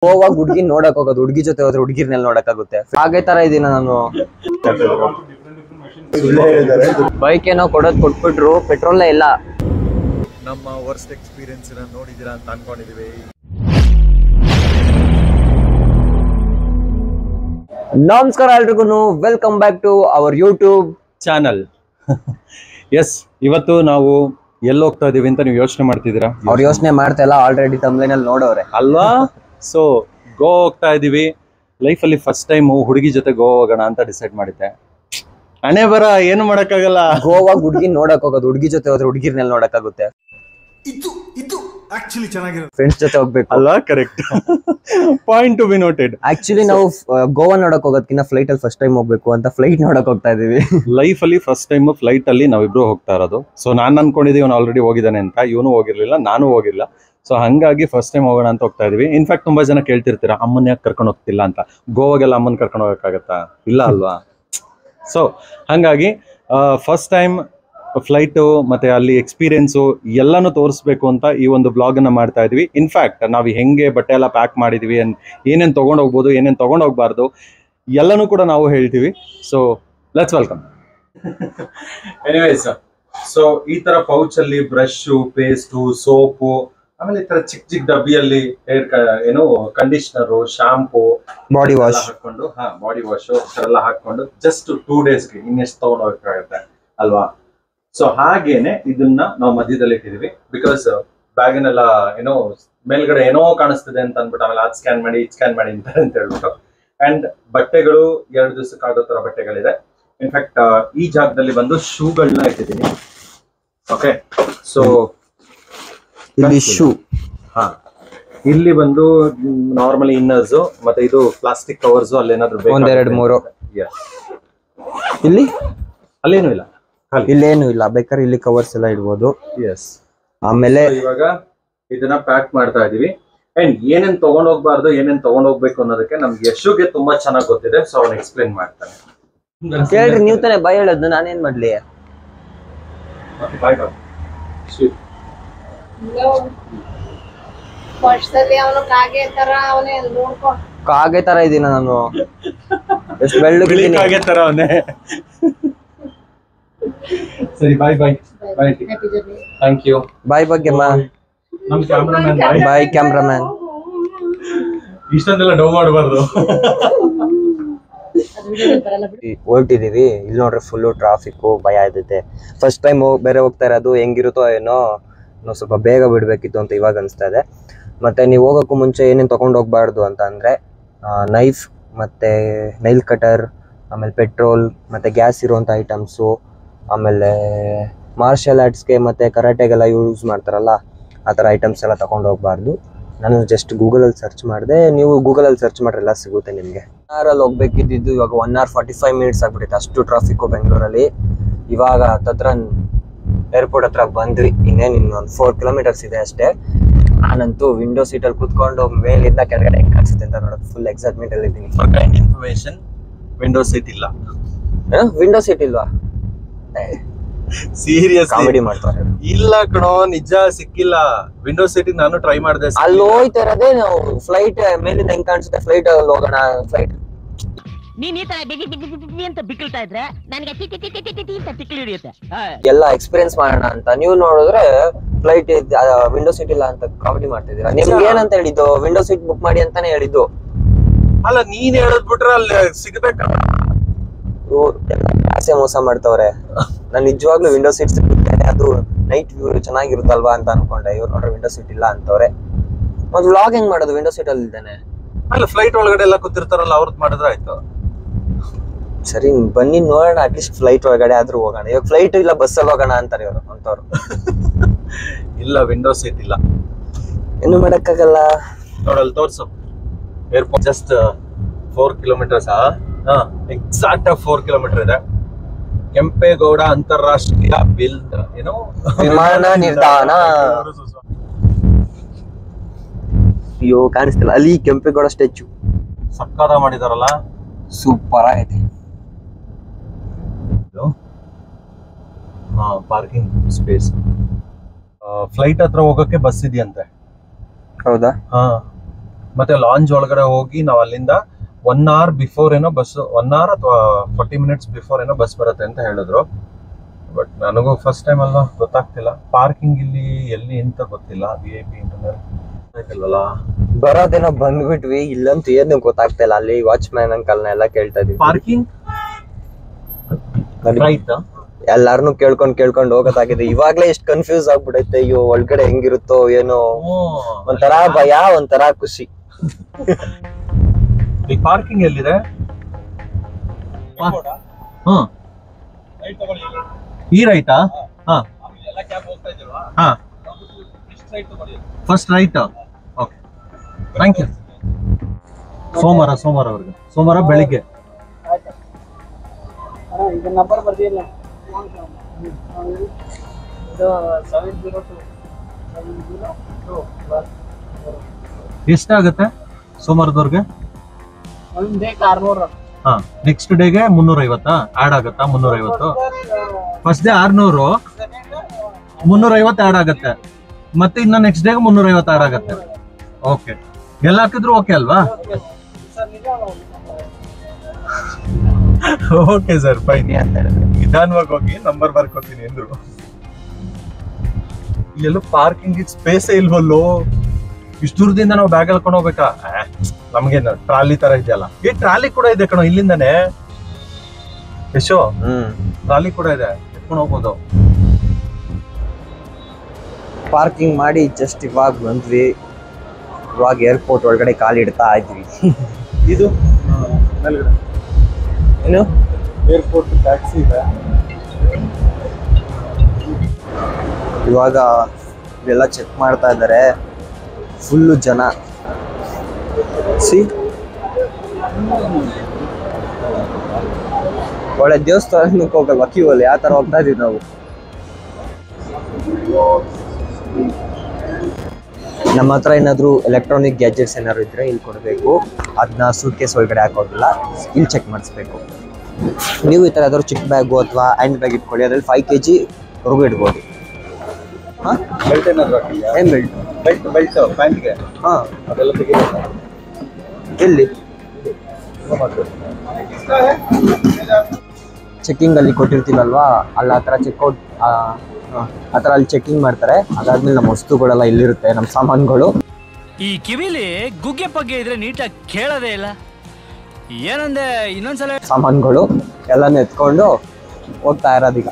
ಗೋವಾ ಹುಡ್ಗಿ ನೋಡಕ್ ಹೋಗೋದು, ಹುಡ್ಗಿ ಜೊತೆ ಹೋದ್ರೆ ಹುಡ್ಗಿರ್ನೆಲ್ಲ ನೋಡಕ್ಕಾಗುತ್ತೆ. ಹಾಗೆ ತರ ಇದೀನ ನಾನು. ಬೈಕ್ ಏನೋ ಕೊಡೋದ್ ಕೊಟ್ಬಿಟ್ರು, ಪೆಟ್ರೋಲ್ ಇಲ್ಲ. ನಮ್ಮ ವರ್ಸ್ಟ್ ಎಕ್ಸ್ಪೀರಿಯನ್ಸ್ ನೋಡಿದೀರಾ ಅಂತ ಅನ್ಕೊಂಡಿದೀವಿ. ನಮಸ್ಕಾರ ಎಲ್ರಿಗೂ, welcome back to our YouTube channel. Yes, ಇವತ್ತು ನಾವು ಎಲ್ಲಿ ಹೋಗ್ತಾ ಇದೀವಿ ಅಂತ ನೀವು ಯೋಚನೆ ಮಾಡ್ತಿದ್ದೀರಾ? ಅವ್ರು ಯೋಚನೆ ಮಾಡ್ತಾ ಇಲ್ಲ, ಆಲ್ರೆಡಿ ತಮ್ಲೈನಲ್ಲಿ ನೋಡೋರೆ ಅಲ್ವಾ? ಸೊ ಗೋವಾ ಹೋಗ್ತಾ ಇದೀವಿ. ಲೈಫಲ್ಲಿ ಫಸ್ಟ್ ಟೈಮ್ ಹುಡುಗಿ ಜೊತೆ ಗೋವಾ ಹೋಗೋಣ ಅಂತ ಡಿಸೈಡ್ ಮಾಡಿದ್ದೆ. ಹಣೆ ಬರ ಏನು ಮಾಡಕ್ಕಾಗಲ್ಲ. ಗೋವಾ ಹುಡ್ಗಿ ನೋಡಕ್ ಹೋಗೋದು, ಹುಡ್ಗಿ ಜೊತೆ ಹೋದ್ರೆ ಹುಡ್ಗಿರ್ನೆಲ್ಲ ನೋಡಕ್ಕಾಗುತ್ತೆ. ಇದು ಆಕ್ಚುಲಿ ಚೆನ್ನಾಗಿರೋದು. ಫ್ರೆಂಡ್ಸ್ ಜೊತೆ ಹೋಗ್ಬೇಕು ಅಲ್ವಾ? Correct point to be noted. Actually ನಾವು ಗೋವಾ ನೋಡಕ್ ಹೋಗೋದಕ್ಕಿಂತ ಫ್ಲೈಟ್ ಅಲ್ಲಿ ಫಸ್ಟ್ ಟೈಮ್ ಹೋಗ್ಬೇಕು ಅಂತ ಫ್ಲೈಟ್ ನೋಡಕ್ ಹೋಗ್ತಾ ಇದೀವಿ. ಲೈಫ್ ಅಲ್ಲಿ ಫಸ್ಟ್ ಟೈಮ್ ಫ್ಲೈಟ್ ಅಲ್ಲಿ ನಾವಿಬ್ರು ಹೋಗ್ತಾ ಇರೋದು. ಸೊ ನಾನು ಅನ್ಕೊಂಡಿದ್ದೀವಿ ಅವ್ನು ಆಲ್ರೆಡಿ ಹೋಗಿದ್ದಾನೆ ಅಂತ. ಇವನು ಹೋಗಿರ್ಲಿಲ್ಲ, ನಾನು ಹೋಗಿಲ್ಲ. ಸೊ ಹಂಗಾಗಿ ಫಸ್ಟ್ ಟೈಮ್ ಹೋಗೋಣ ಅಂತ ಹೋಗ್ತಾ ಇದೀವಿ. ಇನ್ಫ್ಯಾಕ್ಟ್ ತುಂಬಾ ಜನ ಕೇಳ್ತಿರ್ತೀರಾ, ಅಮ್ಮನ್ ಯಾಕೆ ಕರ್ಕೊಂಡು ಹೋಗ್ತಿಲ್ಲ ಅಂತ. ಗೋವಾಗೆಲ್ಲ ಅಮ್ಮನ್ ಕರ್ಕೊಂಡು ಹೋಗಕ್ಕಾಗತ್ತಾ? ಇಲ್ಲ ಅಲ್ವಾ? ಸೊ ಹಂಗಾಗಿ ಫಸ್ಟ್ ಟೈಮ್ ಫ್ಲೈಟು ಮತ್ತೆ ಅಲ್ಲಿ ಎಕ್ಸ್ಪೀರಿಯನ್ಸು ಎಲ್ಲಾನು ತೋರಿಸ್ಬೇಕು ಅಂತ ಈ ಒಂದು ಬ್ಲಾಗ್ ಅನ್ನ ಮಾಡ್ತಾ ಇದೀವಿ. ಇನ್ಫ್ಯಾಕ್ಟ್ ನಾವು ಹೆಂಗೆ ಬಟ್ಟೆ ಎಲ್ಲ ಪ್ಯಾಕ್ ಮಾಡಿದೀವಿ, ಏನೇನು ತಗೊಂಡು ಹೋಗ್ಬೋದು, ಏನೇನು ತಗೊಂಡು ಹೋಗ್ಬಾರ್ದು, ಎಲ್ಲನೂ ಕೂಡ ನಾವು ಹೇಳ್ತೀವಿ. So let's welcome. Anyways, so ಈ ತರ ಪೌಚ್ ಅಲ್ಲಿ ಬ್ರಷು, ಪೇಸ್ಟು, ಸೋಪು, ಆಮೇಲೆ ಈ ತರ ಚಿಕ್ಕ ಚಿಕ್ಕ ಡಬ್ಬಿಯಲ್ಲಿ ಏನು ಕಂಡೀಷನರು, ಶಾಂಪೂ, ಬಾಡಿ ವಾಶ್ ಹಾಕೊಂಡು, ಬಾಡಿ ವಾಶ್ ಎಲ್ಲ ಹಾಕೊಂಡು ಜಸ್ಟ್ 2 ಡೇಸ್ಗೆ ಇನ್ನೆಷ್ಟು ತಗೊಂಡು ಹೋಗಕ್ಕಾಗತ್ತೆ ಅಲ್ವಾ? ಸೊ ಹಾಗೇನೆ ಇದನ್ನ ನಾವು ಮಧ್ಯದಲ್ಲಿ ಇಟ್ಟಿದೀವಿ. ಬಿಕಾಸ್ ಬ್ಯಾಗಿನೆಲ್ಲ ಏನೋ ಮೇಲ್ಗಡೆ ಏನೋ ಕಾಣಿಸ್ತಿದೆ ಅಂತ ಅಂದ್ಬಿಟ್ಟು ಆಮೇಲೆ ಅದು ಸ್ಕ್ಯಾನ್ ಮಾಡಿ ಇದು ಸ್ಕ್ಯಾನ್ ಮಾಡಿ ಅಂತ ಹೇಳ್ಬಿಟ್ಟು. ಅಂಡ್ ಬಟ್ಟೆಗಳು 2 ದಿವಸಕ್ಕಾಗೋ ತರ ಬಟ್ಟೆಗಳಿದೆ. ಇನ್ಫ್ಯಾಕ್ಟ್ ಈ ಜಾಗದಲ್ಲಿ ಬಂದು ಶೂಗಳನ್ನ ಇಟ್ಟಿದ್ದೀನಿ. ಓಕೆ, ಸೊ ಇಲ್ಲಿ ಶೂ, ಇಲ್ಲಿ ಬಂದು ನಾರ್ಮಲಿ ಇನ್ನರ್ಸ್, ಮತ್ತೆ ಇದು ಪ್ಲಾಸ್ಟಿಕ್ ಕವರ್ಸ್. ಅಲ್ಲೇನಾದ್ರು 1 2 3. ಇಲ್ಲಿ ಅಲ್ಲೇನು ಇಲ್ಲ, ಇಲ್ಲೇನು ಇಲ್ಲ. ಬೇಕಾದ್ರೆ ಇಲ್ಲಿ ಕವರ್ಸ್ ಎಲ್ಲ ಇಡ್ಬೋದು. ಎಸ್. ಆಮೇಲೆ ಇವಾಗ ಇದನ್ನ ಪ್ಯಾಕ್ ಮಾಡ್ತಾ ಇದೀವಿ. ಅಂಡ್ ಏನೇನ್ ತಗೊಂಡ್ ಹೋಗ್ಬಾರ್ದು, ಏನೇನ್ ತಗೊಂಡ್ ಹೋಗ್ಬೇಕು ಅನ್ನೋದಕ್ಕೆ ನಮ್ಗೆ ಯಶುಗೆ ತುಂಬಾ ಚೆನ್ನಾಗಿ ಗೊತ್ತಿದೆ. ಸೊ ಅವ್ನು ಎಕ್ಸ್ಪ್ಲೇನ್ ಮಾಡ್ತಾನೆ. ಹೇಳ್ರಿ, ನೀವು ತಾನೇ ಬಾಯ್ ಹೇಳೋದು, ನಾನೇನ್ ಮಾಡ್ಲಿ? ಕಾಗೆ ತರ ಇದೀನ ನಾನು. ಎಷ್ಟು ಬೆಳ್ಳಗಿದ್ದೀನಿ. ಕಾಗೆ ತರ ಅವನೇ. ಸರಿ, bye bye bye. Thank you. Bye Bhagyamma. ನಮ್ ಕ್ಯಾಮ್ರಾಮನ್ ಬಾಯ್ ಕ್ಯಾಮ್ರಾಮನ್. ಇಷ್ಟೊಂದೆಲ್ಲ ಡೌ ಮಾಡಬಾರ್ದು. ಹೊರಟಿದೀವಿ. ಇಲ್ಲಿ ನೋಡ್ರಿ ಫುಲ್ ಟ್ರಾಫಿಕ್, ಭಯ ಆಯ್ತೈತೆ. ಫಸ್ಟ್ ಟೈಮ್ ಬೇರೆ ಹೋಗ್ತಾ ಇರೋದು, ಹೆಂಗಿರುತ್ತೋ ಏನೋ. ನಾವು ಸ್ವಲ್ಪ ಬೇಗ ಬಿಡ್ಬೇಕಿತ್ತು ಅಂತ ಇವಾಗ ಅನಿಸ್ತಾ ಇದೆ. ಮತ್ತೆ ನೀವು ಹೋಗೋಕ್ಕೂ ಮುಂಚೆ ಏನೇನು ತೊಗೊಂಡು ಹೋಗ್ಬಾರ್ದು ಅಂತ ಅಂದರೆ, ನೈಫ್ ಮತ್ತು ನೈಲ್ ಕಟರ್, ಆಮೇಲೆ ಪೆಟ್ರೋಲ್ ಮತ್ತು ಗ್ಯಾಸ್ ಇರುವಂಥ ಐಟಮ್ಸು, ಆಮೇಲೆ ಮಾರ್ಷಲ್ ಆರ್ಟ್ಸ್ಗೆ ಮತ್ತು ಕರಾಟೆಗೆಲ್ಲ ಯೂಸ್ ಮಾಡ್ತಾರಲ್ಲ ಆ ಥರ ಐಟಮ್ಸ್ ಎಲ್ಲ ತೊಗೊಂಡು ಹೋಗ್ಬಾರ್ದು. ನಾನು ಜಸ್ಟ್ ಗೂಗಲಲ್ಲಿ ಸರ್ಚ್ ಮಾಡಿದೆ. ನೀವು ಗೂಗಲಲ್ಲಿ ಸರ್ಚ್ ಮಾಡ್ರೆ ಎಲ್ಲ ಸಿಗುತ್ತೆ ನಿಮಗೆ. ಕಾರಲ್ಲಿ ಹೋಗ್ಬೇಕಿದ್ದು ಇವಾಗ 1 hour 45 minutes ಆಗ್ಬಿಟ್ಟಿತ್ತು. ಅಷ್ಟು ಟ್ರಾಫಿಕ್ಕು ಬೆಂಗಳೂರಲ್ಲಿ. ಇವಾಗ ಹತ್ತತ್ರ ಏರ್ಪೋರ್ಟ್ ಹತ್ರ ಬಂದ್ವಿ. ಇನ್ನೇನು ಇನ್ನೊಂದು 4 kilometers ಇದೆ ಅಷ್ಟೇ. ನಾನಂತೂ ವಿಂಡೋ ಸೀಟಲ್ಲಿ ಕುತ್ಕೊಂಡು ಮೇಲಿಂದ ಕೆಳಗಡೆ ಹೆಂಗೆ ಕಾಣಿಸುತ್ತೆ ಅಂತ ನೋಡೋಕೆ ಫುಲ್ ಎಕ್ಸೈಟ್ಮೆಂಟ್ ಅಲ್ಲಿ ಇದ್ದೀನಿ. ಇನ್ಫಾರ್ಮೇಶನ್, ವಿಂಡೋ ಸೀಟ್ ಇಲ್ಲ. ವಿಂಡೋ ಸೀಟ್ ಇಲ್ವಾ? ಸೀರಿಯಸ್ ಕಾಮಿಡಿ ಮಾಡ್ತಾರೆ. ಇಲ್ಲ ಕಣೋ, ನಿಜ ಸಿಕ್ಕಿಲ್ಲ. ವಿಂಡೋ ಸೀಟ್ ನಾನು ಟ್ರೈ ಮಾಡಿದೆ. ಅಲ್ಲಿ ಹೋಯ್ತಾ ಇರೋದೇ ನಾವು. ಫ್ಲೈಟ್ ಮೇಲಿಂದ ಹೆಂಗ್ ಕಾಣಿಸುತ್ತೆ, ಫ್ಲೈಟ್ ಅಲ್ಲಿ ಹೋಗೋಣ. ಫ್ಲೈಟ್ ನೀನ್ ಈ ತರ ಬಿಗಿ ಬಿಗಿ ಬಿಗಿ ಅಂತ ಬಿಕ್ಕಳ್ತಾ ಇದ್ರೆ ನನಗೆ T T T T T ಅಂತ ತಿಕ್ಕಲಿ ಹಿಡಿಯುತ್ತೆ. ಎಲ್ಲ ಎಕ್ಸ್ಪೀರಿಯನ್ಸ್ ಮಾಡೋಣ ಅಂತ. ನೀವು ನೋಡಿದ್ರೆ ಫ್ಲೈಟ್ ವಿಂಡೋ ಸೀಟ್ ಇಲ್ಲ ಅಂತ ಕಾಮಿಡಿ ಮಾಡ್ತಿದ್ದೀರಾ. ನಿಮ್ಗೆ ಏನಂತ ಹೇಳಿದ್ದು? ವಿಂಡೋ ಸೀಟ್ ಬುಕ್ ಮಾಡಿ ಅಂತಾನೆ ಹೇಳಿದ್ದು. ಅಲ್ಲ, ನೀನ್ ಹೇಳದ್ ಬಿಟ್ರೆ ಅಲ್ಲಿ ಸಿಗ್ಬೇಕಲ್ಲ. ಆಸೆ ಮೋಸ ಮಾಡ್ತವ್ರೆ. ನಾನು ನಿಜವಾಗ್ಲೂ ವಿಂಡೋ ಸೀಟ್ ಸಿಗುತ್ತೆ, ಅದು ನೈಟ್ ವ್ಯೂ ಚೆನ್ನಾಗಿರುತ್ತಲ್ವಾ ಅಂತ ಅನ್ಕೊಂಡೆ. ಇವ್ರು ನೋಡ್ರೆ ವಿಂಡೋ ಸೀಟ್ ಇಲ್ಲ ಅಂತವ್ರೆ. ಮತ್ತೆ ವ್ಲಾಗ್ ಹೆಂಗ್ ಮಾಡೋದು ವಿಂಡೋ ಸೀಟ್ ಅಲ್ಲಿ ಇದ್ದಾನೆ? ಅಲ್ಲ, ಫ್ಲೈಟ್ ಒಳಗಡೆ ಎಲ್ಲ ಕೂತಿರ್ತಾರಲ್ಲ, ಅವ್ರದ್ದು ಮಾಡಿದ್ರೆ ಆಯ್ತು. ಸರಿ ಬನ್ನಿ ನೋಡೋಣ, ಅಟ್ಲೀಸ್ಟ್ ಫ್ಲೈಟ್ ಒಳಗಡೆ ಆದ್ರೂ ಹೋಗೋಣ. ಇವಾಗ ಫ್ಲೈಟ್ ಇಲ್ಲ, ಬಸ್ಸಲ್ಲಿ ಹೋಗೋಣ ಅಂತಾರೆ ಇವರು ಅಂತವ್ರು. ಇಲ್ಲ, ವಿಂಡೋ ಸೀಟ್ ಇಲ್ಲ. ಏನು ಮಾಡಕ್ಕಾಗಲ್ಲ. ನೋಡಲ್ಲಿ ತೋರ್ಸು. Airport just 4 kilometers. Exact 4 kilometer ಇದೆ. ಕೆಂಪೇಗೌಡ ಅಂತಾರಾಷ್ಟ್ರೀಯ ಏನೋ ವಿಮಾನ ನಿಲ್ದಾಣ. ಅಯ್ಯೋ ಕಾಣಿಸ್ತಿಲ್ಲ, ಅಲ್ಲಿ ಕೆಂಪೇಗೌಡ ಸ್ಟ್ಯಾಚ್ಯೂ ಸಕ್ಕದ ಮಾಡಿದಾರಲ್ಲ, ಸೂಪರ್ ಆಗೈತೆ. Parking space. ಫ್ಲೈಟ್ ಹತ್ರ ಹೋಗಕ್ಕೆ ಬಸ್ ಇದೆಯಂತೆ. ಹೌದಾ? ಹಾ, ಮತ್ತೆ ಲಾಂಜ್ ಒಳಗಡೆ ಹೋಗಿ ನಾವು ಅಲ್ಲಿಂದ 1 hour ಬಿಫೋರ್ ಏನೋ ಬಸ್ 1 hour ಅಥವಾ 40 minutes ಬಿಫೋರ್ ಏನೋ ಬಸ್ ಬರುತ್ತೆ ಅಂತ ಹೇಳಿದ್ರು. ಬಟ್ ನನಗೂ ಫಸ್ಟ್ ಟೈಮ್ ಅಲ್ವಾ ಗೊತ್ತಾಗ್ತಿಲ್ಲ. ಪಾರ್ಕಿಂಗ್ ಇಲ್ಲಿ ಎಲ್ಲಿ ಅಂತ ಗೊತ್ತಿಲ್ಲ. VIP ಇಂಟರ್ನಲ್ ಆಯ್ತಲ್ವಲ್ಲ, ಬರೋದೇನೋ ಬಂದ್ಬಿಟ್ವಿ, ಇಲ್ಲಂತೂ ಏನು ಗೊತ್ತಾಗ್ತಾ ಇಲ್ಲ. ಅಲ್ಲಿ ವಾಚ್ಮ್ಯಾನ್ ಅಂಕಲ್ನ ಎಲ್ಲ ಕೇಳ್ತಾ ಇದೀವಿ. ಪಾರ್ಕಿಂಗ್ ರೈಟ್ ಎಲ್ಲಾರನು ಕೇಳ್ಕೊಂಡ್ ಹೋಗೋದಾಗಿದೆ. ಇವಾಗ್ಲೇ ಎಷ್ಟು ಕನ್ಫ್ಯೂಸ್ ಆಗ್ಬಿಡೈತೆ. ಅಯ್ಯೋ ಒಳಗಡೆ ಹೆಂಗಿರುತ್ತೋ ಏನೋ, ಒಂಥರ ಭಯ, ಒಂಥರ ಖುಷಿ. ಈ ಪಾರ್ಕಿಂಗ್ ಎಲ್ಲಿದೆ? ಈ ರೈಟಾ? First right. Okay, thank you. ಸೋಮವಾರ ಬೆಳಿಗ್ಗೆ. ಎಷ್ಟಾಗತ್ತೆ ಸೋಮವಾರದವ್ರಿಗೆ? ಹಾ, ನೆಕ್ಸ್ಟ್ ಡೇಗೆ 350 ಆಡ್ ಆಗತ್ತಾ? 350 ಫಸ್ಟ್ ಡೇ 600, 350 ಆಡ್ ಆಗತ್ತೆ. ಮತ್ತೆ ಇನ್ನ ನೆಕ್ಸ್ಟ್ ಡೇಗೆ 350 ಆಡ್ ಆಗತ್ತೆ. ಓಕೆ, ಎಲ್ಲ ಹಾಕಿದ್ರು ಓಕೆ ಅಲ್ವಾ? Okay sir, fine. ನಿಧಾನವಾಗಿ ಹೋಗಿ ನಂಬರ್ ಬರ್ಕೊತೀನಿ ಅಂದ್ರು. ಇಲ್ಲೆಲ್ಲೂ ಪಾರ್ಕಿಂಗ್ ಸ್ಪೇಸೇ ಇಲ್ವಲ್ಲೋ. ಇಷ್ಟು ದೂರದಿಂದ ನಾವು ಬ್ಯಾಗ್ ಹೇಳ್ಕೊಂಡು ಹೋಗ್ಬೇಕಾ? ನಮ್ಗೇನು ಟ್ರಾಲಿ ತರ ಇದೆಯಲ್ಲ. ಈ ಟ್ರಾಲಿ ಕೂಡ ಇದೆ ಕಣೋ ಇಲ್ಲಿಂದಾನೆ. ಯಶೋ, ಟ್ರಾಲಿ ಕೂಡ ಇದೆ, ಎತ್ಕೊಂಡು ಹೋಗ್ಬೋದು. ಪಾರ್ಕಿಂಗ್ ಮಾಡಿ ಜಸ್ಟ್ ಇವಾಗ ಬಂದ್ವಿ. ಇವಾಗ ಏರ್ಪೋರ್ಟ್ ಒಳಗಡೆ ಕಾಲಿಡ್ತಾ ಇದ್ವಿ. ಇದು ಏನು ಏರ್ಪೋರ್ಟ್ ಟ್ಯಾಕ್ಸಿ ಇದೆ. ಇವಾಗ ಇದೆಲ್ಲ ಚೆಕ್ ಮಾಡ್ತಾ ಇದ್ದಾರೆ. ಫುಲ್ಲು ಜನ. ಒಳ್ಳೆ ದೇವಸ್ಥಾನಕ್ಕೆ ಹೋಗಲ್ವಾ ಕ್ಯೂ ಅಲ್ಲಿ? ಆ ತರ ಹೋಗ್ತಾ ಇದೀವಿ ನಾವು. ನಮ್ಮ ಹತ್ರ ಏನಾದ್ರು ಎಲೆಕ್ಟ್ರಾನಿಕ್ ಗ್ಯಾಜೆಟ್ಸ್ ಏನಾದ್ರು ಇದ್ರೆ ಇಲ್ಲಿ ಕೊಡಬೇಕು. ಅದನ್ನ ಸೂಟ್ ಕೇಸ್ ಒಳಗಡೆ ಹಾಕೋದಿಲ್ಲ, ಇಲ್ಲಿ ಚೆಕ್ ಮಾಡಿಸ್ಬೇಕು. ನೀವು ಈ ಥರ ಯಾವ್ದಾದ್ರು ಚಿಕ್ಕ ಬ್ಯಾಗು ಅಥವಾ ಹ್ಯಾಂಡ್ ಬ್ಯಾಗ್ ಇಟ್ಕೊಳ್ಳಿ. ಅದ್ರಲ್ಲಿ 5 kg ವರೆಗೂ ಇಡ್ಬೋದು. ಹಾಂ, ಬೆಲ್ಟ್ ಏನಾದ್ರು ಹಾಕಿದ್ಯಾ? ಏನು ಬೆಲ್ಟ್ ಪ್ಯಾಂಟ್ಗೆ? ಹಾಂ, ಅದೆಲ್ಲ ತೆಗಿಬೇಕು. ಎಲ್ಲಿ ಚೆಕ್ಕಿಂಗ್ ಅಲ್ಲಿ ಕೊಟ್ಟಿರ್ತೀವಲ್ವಾ, ಅಲ್ಲಿ ಆ ಥರ ಚೆಕ್ಔಟ್ ಆ ಥರ ಅಲ್ಲಿ ಚೆಕ್ಕಿಂಗ್ ಮಾಡ್ತಾರೆ. ಅದಾದ್ಮೇಲೆ ನಮ್ಮ ವಸ್ತುಗಳೆಲ್ಲ ಇಲ್ಲಿರುತ್ತೆ, ನಮ್ಮ ಸಾಮಾನುಗಳು. ಈ ಕಿವಿಲಿ ಗುಗ್ಗೆ ಪಗ್ಗೆ ಇದ್ರೆ ನೀಟಾಗಿ ಕೇಳೋದೇ ಇಲ್ಲ. ಏನಂದೆ ಇನ್ನೊಂದ್ಸಲ? ಸಾಮಾನುಗಳು ಎಲ್ಲಾನು ಎತ್ಕೊಂಡು ಹೋಗ್ತಾ ಇರೋದೀಗ.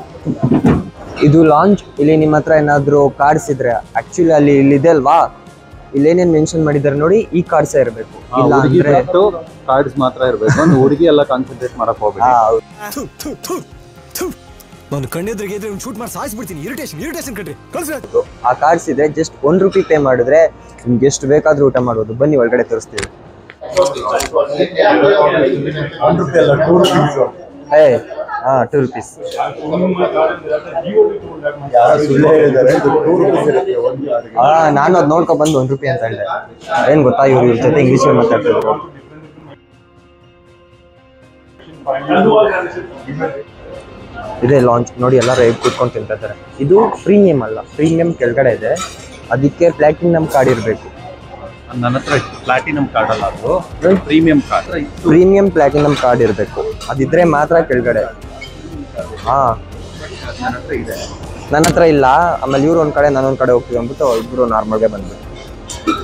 ಇದು ಲಾಂಚ್. ಇಲ್ಲಿ ನಿಮ್ಮ ಹತ್ರ ಏನಾದ್ರು ಕಾರ್ಡ್ಸ್ ಇದ್ರೆ, ಆಕ್ಚುಲಿ ಅಲ್ಲಿ ಇಲ್ಲಿದೆ ಅಲ್ವಾ, ಇಲ್ಲೇನೇನ್ ಮೆನ್ಷನ್ ಮಾಡಿದ್ದಾರೆ ನೋಡಿ, ಈ ಕಾರ್ಡ್ಸೇ ಇರಬೇಕು. ಇಲ್ಲ ಅಂದ್ರೆ ಕಾರ್ಡ್ಸ್ ಮಾತ್ರ ಇರಬೇಕು. ಒಂದು ಹುಡುಗಿ ಎಲ್ಲ ಕಾನ್ಸಂಟ್ರೇಟ್ ಮಾಡಕ್ ಹೋಗ್ಬೇಕು. ನಾನು ಕಣ್ಣೆದ್ರಿಗೆ ಇದ್ರೆ ಶೂಟ್ ಮಾಡಿ ಸಾಯಿಸ್ಬಿಡ್ತೀನಿ. ಇರಿಟೇಷನ್ ಕಣ್ರಿ, ಕಳ್ಸಿ. ಆ ಕಾರ್ಡ್ಸ್ ಇದೆ, ಜಸ್ಟ್ ₹1 ಪೇ ಮಾಡಿದ್ರೆ ನಿಮ್ಗೆ ಎಷ್ಟು ಬೇಕಾದ್ರೂ ಊಟ ಮಾಡ್ಬೋದು. ಬನ್ನಿ ಒಳಗಡೆ ತೋರಿಸ್ತೀವಿ. ₹2. ನಾನು ಅದ್ ನೋಡ್ಕೊ ಬಂದು ₹1 ಅಂತ ಹೇಳಿದೆ. ಏನ್ ಗೊತ್ತಾ, ಇವ್ರ ಜೊತೆ ಇಂಗ್ಲಿಷ್ ಮಾತಾಡ್ತಿದ್ರು. ಇದೇ ಲಾಂಚ್ ನೋಡಿ, ಎಲ್ಲ ರೈಡ್ ಕೂತ್ಕೊಂಡು ತಿಂತಾ ಇದ್ದಾರೆ. ಇದು ಪ್ರೀಮಿಯಂ ಅಲ್ಲ, ಪ್ರೀಮಿಯಂ ಕೆಳಗಡೆ ಇದೆ. ಅದಕ್ಕೆ ಪ್ಲಾಟಿನಮ್ ಕಾರ್ಡ್ ಇರಬೇಕು. ನನ್ನ ಹತ್ರ ಪ್ಲಾಟಿನಮ್ ಕಾರ್ಡ್ ಅಲ್ಲ, ಅದು premium card. Premium platinum card ಇರಬೇಕು, ಅದಿದ್ರೆ ಮಾತ್ರ ಕೆಳಗಡೆ. ಹಾ, ನನ್ನ ಹತ್ರ ಇಲ್ಲ. ಆಮೇಲೆ ಇವ್ರು ಒಂದ್ ಕಡೆ, ನಾನೊಂದ್ ಕಡೆ ಹೋಗ್ತೀವಿ ಅಂದ್ಬಿಟ್ಟು ಇಬ್ರು ನಾರ್ಮಲ್ಗೆ ಬಂದ್ಬಿಟ್ಟು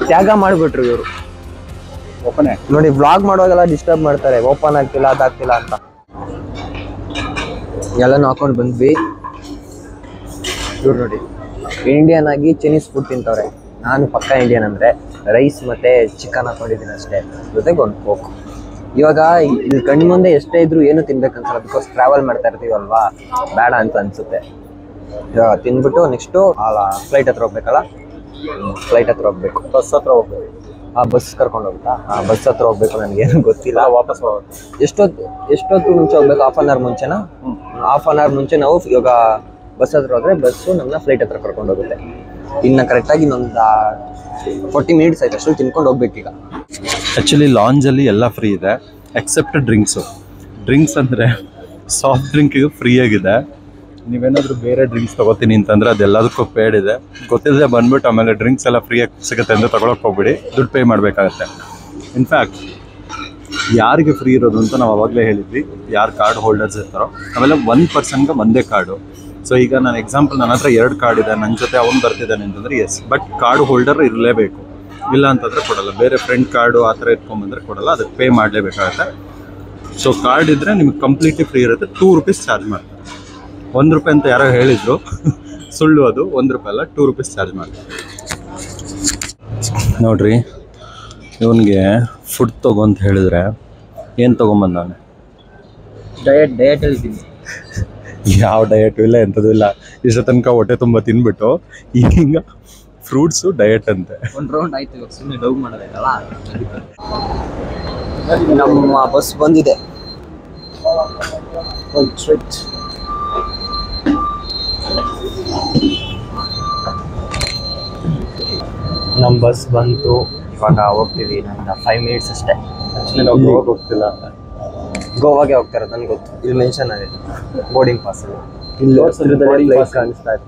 ತ್ಯಾಗ ಮಾಡ್ಬಿಟ್ರು ಇವರು. ಓಪನ್ ನೋಡಿ, ವ್ಲಾಗ್ ಮಾಡುವಾಗೆಲ್ಲ ಡಿಸ್ಟರ್ಬ್ ಮಾಡ್ತಾರೆ, ಓಪನ್ ಆಗ್ತಿಲ್ಲ ಅದಾಗ್ತಿಲ್ಲ ಅಂತ. ಎಲ್ಲನೂ ಹಾಕೊಂಡು ಬಂದ್ವಿ. ಇವ್ರು ನೋಡಿ, ಇಂಡಿಯನ್ ಆಗಿ ಚೈನೀಸ್ ಫುಡ್ ತಿಂತವ್ರೆ. ನಾನು ಪಕ್ಕ ಇಂಡಿಯನ್ ಅಂದ್ರೆ ರೈಸ್ ಮತ್ತೆ ಚಿಕನ್ ಹಾಕೊಂಡಿದ್ದೀನಿ ಅಷ್ಟೇ, ಜೊತೆಗೆ ಒಂದು ಕೋಕ್. ಇವಾಗ ಇಲ್ಲಿ ಕಣ್ಣು ಮುಂದೆ ಎಷ್ಟೇ ಇದ್ರು ಏನು ತಿನ್ಬೇಕನ್ಸಲ್ಲ, ಬಿಕಾಸ್ ಟ್ರಾವೆಲ್ ಮಾಡ್ತಾ ಇರ್ತೀವಲ್ವಾ, ಬೇಡ ಅಂತ ಅನ್ಸುತ್ತೆ. ಇವಾಗ ತಿನ್ಬಿಟ್ಟು ನೆಕ್ಸ್ಟು ಫ್ಲೈಟ್ ಹತ್ರ ಹೋಗ್ಬೇಕಲ್ಲ, ಫ್ಲೈಟ್ ಹತ್ರ ಹೋಗ್ಬೇಕು. ಬಸ್ ಹತ್ರ ಹೋಗ್ಬೇಕು. ಬಸ್ ಕರ್ಕೊಂಡು ಹೋಗುತ್ತಾ? ಬಸ್ ಹತ್ರ ಹೋಗ್ಬೇಕು, ನನಗೇನು ಗೊತ್ತಿಲ್ಲ. ವಾಪಸ್ ಎಷ್ಟೊತ್ತು ಮುಂಚೆ ಹೋಗ್ಬೇಕು? ½ hour ಮುಂಚೆನಾ? ½ hour ಮುಂಚೆ ನಾವು ಇವಾಗ ಬಸ್ ಹತ್ರ ಹೋದ್ರೆ ಬಸ್ಸು ನಮ್ಮನ್ನ ಫ್ಲೈಟ್ ಹತ್ರ ಕರ್ಕೊಂಡು ಹೋಗುತ್ತೆ. ಇನ್ನು ಕರೆಕ್ಟಾಗಿ ಇನ್ನೊಂದು 40 minutes ಆಯ್ತು, ಅಷ್ಟು ತಿನ್ಕೊಂಡು ಹೋಗ್ಬೇಕೀಗ. ಆ್ಯಕ್ಚುಲಿ ಲಾಂಜಲ್ಲಿ ಎಲ್ಲ ಫ್ರೀ ಇದೆ ಎಕ್ಸೆಪ್ಟ್ ಡ್ರಿಂಕ್ಸ್ ಅಂದರೆ ಸಾಫ್ಟ್ ಡ್ರಿಂಕಿಗೆ ಫ್ರೀ ಆಗಿದೆ. ನೀವೇನಾದರೂ ಬೇರೆ ಡ್ರಿಂಕ್ಸ್ ತೊಗೋತೀನಿ ಅಂತಂದರೆ ಅದೆಲ್ಲದಕ್ಕೂ ಪೇಡ್ ಇದೆ. ಗೊತ್ತಿಲ್ಲದೆ ಬಂದ್ಬಿಟ್ಟು ಆಮೇಲೆ ಡ್ರಿಂಕ್ಸ್ ಎಲ್ಲ ಫ್ರೀಯಾಗಿ ಸಿಗುತ್ತೆ ಅಂತ ತೊಗೊಳಕ್ಕೆ ಹೋಗ್ಬಿಡಿ, ದುಡ್ಡು ಪೇ ಮಾಡಬೇಕಾಗತ್ತೆ. ಇನ್ಫ್ಯಾಕ್ಟ್ ಯಾರಿಗೆ ಫ್ರೀ ಇರೋದು ಅಂತ ನಾವು ಅವಾಗಲೇ ಹೇಳಿದ್ವಿ, ಯಾರು ಕಾರ್ಡ್ ಹೋಲ್ಡರ್ಸ್ ಇರ್ತಾರೋ. ಆಮೇಲೆ 1 ಪರ್ಸನ್ಗೆ ಒಂದೇ ಕಾರ್ಡು. ಸೊ ಈಗ ನಾನು ಎಕ್ಸಾಂಪಲ್ ನನ್ನ ಹತ್ರ 2 ಕಾರ್ಡ್ ಇದೆ, ನನ್ನ ಜೊತೆ ಅವ್ನು ಬರ್ತಿದ್ದಾನೆ ಅಂತಂದರೆ ಎಸ್, ಬಟ್ ಕಾರ್ಡ್ ಹೋಲ್ಡರ್ ಇರಲೇಬೇಕು. ಇಲ್ಲ ಅಂತಂದರೆ ಕೊಡಲ್ಲ. ಬೇರೆ ಫ್ರೆಂಡ್ ಕಾರ್ಡು ಆ ಥರ ಇಟ್ಕೊಂಬಂದರೆ ಕೊಡಲ್ಲ, ಅದಕ್ಕೆ ಪೇ ಮಾಡಲೇಬೇಕಾಗತ್ತೆ. ಸೊ ಕಾರ್ಡ್ ಇದ್ದರೆ ನಿಮ್ಗೆ ಕಂಪ್ಲೀಟ್ಲಿ ಫ್ರೀ ಇರುತ್ತೆ. 2 ರೂಪೀಸ್ ಚಾರ್ಜ್ ಮಾಡ್ತಾರೆ. 1 ರೂಪಾಯಿ ಅಂತ ಯಾರೋ ಹೇಳಿದ್ರು, ಸುಳ್ಳು ಅದು. 1 ರೂಪಾಯಿ ಅಲ್ಲ, 2 ರೂಪೀಸ್ ಚಾರ್ಜ್ ಮಾಡ್ತಾರೆ. ನೋಡ್ರಿ, ಇವನಿಗೆ ಫುಡ್ ತಗೋ ಅಂತ ಹೇಳಿದ್ರೆ ಏನು ತೊಗೊಂಬಂದಾನೆ? ಡಯಟ್ ಇದ್ದೀನಿ. ಯಾವ ಡಯಟು ಇಲ್ಲ, ಎಂಥದ್ದು ಇಲ್ಲ. ಇಷ್ಟ ತನಕ ಹೊಟ್ಟೆ ತುಂಬ ತಿನ್ಬಿಟ್ಟು ಈಗ ಫ್ರೂಟ್ಸು ಡಯಟ್ ಅಂತೆ. ಒಂದು ರೌಂಡ್ ಆಯ್ತು, ಇವಾಗ ಸುಮ್ಮನೆ ಡೌ ಮಾಡೋದಲ್ಲ. ನಮ್ಮ ಬಸ್ ಬಂದಿದೆ. ನಮ್ಮ ಬಸ್ ಬಂತು, ಇವಾಗ ಹೋಗ್ತೀವಿ. ನನ್ನ 5 ಮಿನಿಟ್ಸ್ ಅಷ್ಟೇ. ಆ್ಯಕ್ಚುಲಿ ನಾವು ಗೋವಾಗೆ ಹೋಗ್ತಿಲ್ಲ, ಗೋವಾಗೆ ಹೋಗ್ತಾರೆ ನನಗೆ ಗೊತ್ತು. ಇಲ್ಲಿ ಮೆನ್ಷನ್ ಆಗಿದೆ ಬೋರ್ಡಿಂಗ್ ಪಾಸ್ ಅಲ್ಲಿ. ಬೋರ್ಡಿಂಗ್ ಪಾಸ್ ಕಾಣಿಸ್ತಾ ಇದೆ.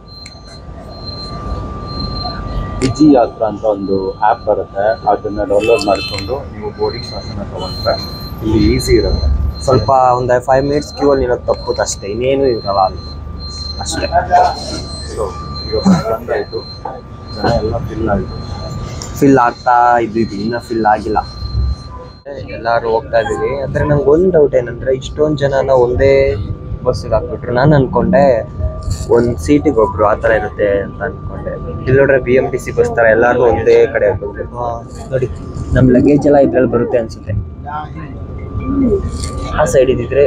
ವಿಜಿ ಯಾತ್ರಾ ಅಂತ ಒಂದು ಆ್ಯಪ್ ಬರುತ್ತೆ, ಅದನ್ನು ಡೌನ್ಲೋಡ್ ಮಾಡಿಕೊಂಡು ನೀವು ಬೋರ್ಡಿಂಗ್ ಪಾಸನ್ನು ತೊಗೊಂಡ್ರೆ ಇಲ್ಲಿ ಈಸಿ ಇರುತ್ತೆ. ಸ್ವಲ್ಪ ಒಂದು 5 ಮಿನಿಟ್ಸ್ ಕ್ಯೂ ಅಲ್ಲಿ ಇರೋದು ತಪ್ಪುತ್ತೆ ಅಷ್ಟೇ, ಇನ್ನೇನು ಇರಲ್ಲ ಅಲ್ಲಿ ಅಷ್ಟೇ. ಸೊ ಈಗ ಬಂದಾಯಿತು, ಜನ ಎಲ್ಲ ಫಿಲ್ ಆಗ್ತಾ ಇದ್ದಿದ್ದು, ಇನ್ನೂ ಫಿಲ್ ಆಗಿಲ್ಲ. ಎಲ್ಲರೂ ಹೋಗ್ತಾ ಇದ್ದೀವಿ. ಆದರೆ ನಂಗೆ ಒಂದು ಡೌಟ್ ಏನಂದರೆ, ಇಷ್ಟೊಂದು ಜನನ ಒಂದೇ ಬಸ್ಸಿಗೆ ಹಾಕ್ಬಿಟ್ರು. ನಾನು ಅಂದ್ಕೊಂಡೆ ಒಂದು ಸೀಟಿಗೆ ಒಬ್ರು ಆ ಥರ ಇರುತ್ತೆ ಅಂತ ಅಂದ್ಕೊಂಡೆ. ಇಲ್ಲಿ ನೋಡ್ರೆ BMTC ಬಸ್ ಥರ ಎಲ್ಲರೂ ಒಂದೇ ಕಡೆ ಹೋಗ್ಬೇಕು. ನೋಡಿ, ನಮ್ಮ ಲಗೇಜ್ ಎಲ್ಲ ಇದ್ರಲ್ಲಿ ಬರುತ್ತೆ ಅನಿಸುತ್ತೆ. ಆ ಸೈಡ್ ಇದ್ದಿದ್ರೆ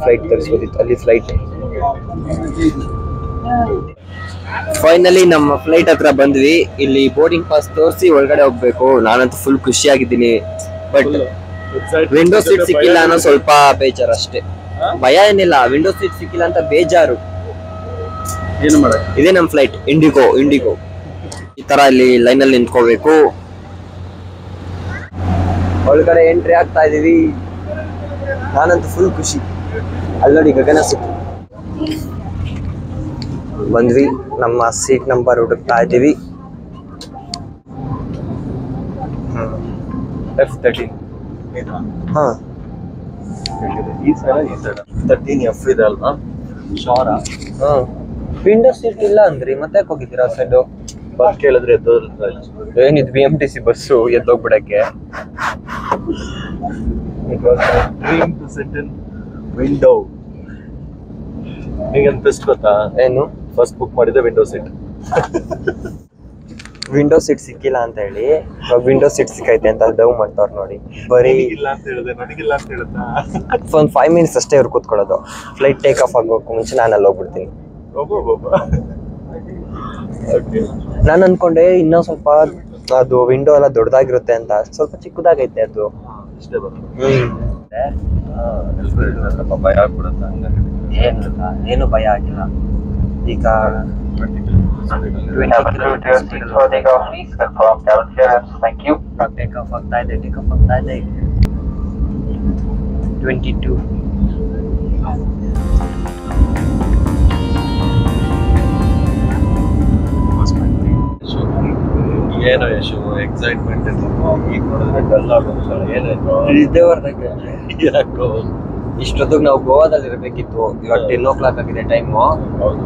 ಫ್ಲೈಟ್ ತರಿಸ್ಬೋದಿತ್ತು, ಅಲ್ಲಿ ಫ್ಲೈಟ್. ಫೈನಲಿ ನಮ್ಮ ಫ್ಲೈಟ್ ಹತ್ರ ಬಂದ್ವಿ. ಇಲ್ಲಿ ಬೋರ್ಡಿಂಗ್ ಪಾಸ್ ತೋರಿಸಿ ಒಳಗಡೆ ಹೋಗ್ಬೇಕು. ನಾನಂತೂ ಫುಲ್ ಖುಷಿಯಾಗಿದ್ದೀನಿ. ಬಟ್ ವಿಂಡೋ ಸೀಟ್ ಸಿಕ್ಕಿಲ್ಲ ಅನ್ನೋ ಸ್ವಲ್ಪ ಬೇಜಾರು ಅಷ್ಟೇ. ಭಯ ಏನಿಲ್ಲ, ವಿಂಡೋ ಸೀಟ್ ಸಿಕ್ಕಿಲ್ಲ ಅಂತ ಬೇಜಾರು. ಏನು ಮಾಡ, ಇದೇ ನಮ್ಮ ಫ್ಲೈಟ್ ಇಂಡಿಗೋ. ಈ ತರ ಇಲ್ಲಿ ಲೈನಲ್ಲಿ ನಿಂತ್ಕೋಬೇಕು. ಒಳಗಡೆ ಎಂಟ್ರಿ ಆಗ್ತಾ ಇದೀವಿ. ನಾನಂತೂ ಫುಲ್ ಖುಷಿ. ಅಲ್ಲೋಡಿ ಗಗನ ಸಿಕ್ಕು. ಬಂದ್ವಿ, ನಮ್ಮ ಸೀಟ್ ನಂಬರ್ ಹುಡುಕ್ತಾ ಇದ್ದೀವಿ. F13. ಹಾ, ಈ ಸೈಡ್ 13F ಇದೆ ಅಲ್ವಾ? ಶೋರ ವಿಂಡೋ ಸೀಟ್ ಇಲ್ಲ ಅಂದ್ರಿ, ಮತ್ತೆ ಯಾಕೆ ಹೋಗಿದ್ದೀರಾ ಸೈಡು? ಬಸ್ ಕೇಳಿದ್ರೆ ಏನಿದ್ BMTC ಬಸ್ಸು ಎದ್ದೋಗ್ಬಿಡಕ್ಕೆ? Dream to sit in window. ನಿಗನ್ ಬೆಸ್ಟ್ ಗೊತ್ತಾ ಏನು? ಫಸ್ಟ್ ಬುಕ್ ಮಾಡಿದೆ ವಿಂಡೋ ಸೀಟ್. ವಿಂಡೋ ಸೀಟ್ ಸಿಕ್ಕಿಲ್ಲ ಅಂತ ಹೇಳಿ ಇವಾಗ ವಿಂಡೋ ಸೀಟ್ ಸಿಕ್ಕೈತೆ ಅಂತ ಡೌ ಮಾಡ್ತಾವ್ರು ನೋಡಿ. ಬರೀ ಇಲ್ಲ ಅಂತ ಹೇಳಿದೆ, ನನಗಿಲ್ಲ ಅಂತ ಹೇಳುತ್ತಾ? ಒಂದು 5 ಮಿನಿಟ್ಸ್ ಅಷ್ಟೇ ಅವ್ರು ಕೂತ್ಕೊಳ್ಳೋದು. ಫ್ಲೈಟ್ ಟೇಕ್ ಆಫ್ ಆಗೋಕ್ಕೂ ಮುಂಚೆ ನಾನು ಅಲ್ಲಿ ಹೋಗ್ಬಿಡ್ತೀನಿ. ನಾನು ಅನ್ಕೊಂಡೆ ಇನ್ನೂ ಸ್ವಲ್ಪ ಅದು ವಿಂಡೋ ಎಲ್ಲ ದೊಡ್ಡದಾಗಿರುತ್ತೆ ಅಂತ. ಸ್ವಲ್ಪ ಚಿಕ್ಕದಾಗೈತೆ ಅದು. ಇಷ್ಟೇ ಬರುತ್ತೆ. ಭಯ ಆಗ್ಬಿಡುತ್ತೆ ಹಂಗಾಗಿ. ಏನು ಭಯ ಆಗಿಲ್ಲ. ಈಗ ಟೇಕ್ ಆಫ್ ಆಗ್ತಾ ಇದೆ. 22. ಏನೋ ಯಶು ಎಕ್ಸೈಟ್ಮೆಂಟ್ ಈಗ ನೋಡಿದ್ರೆ ಡಲ್ ಆಗೋದು. ಏನಾಯ್ತು? ಇಷ್ಟೊತ್ತಿಗೆ ನಾವು ಗೋವಾದಲ್ಲಿ ಇರಬೇಕಿತ್ತು. ಇವಾಗ 10 o'clock ಆಗಿದೆ ಟೈಮು. ಹೌದು.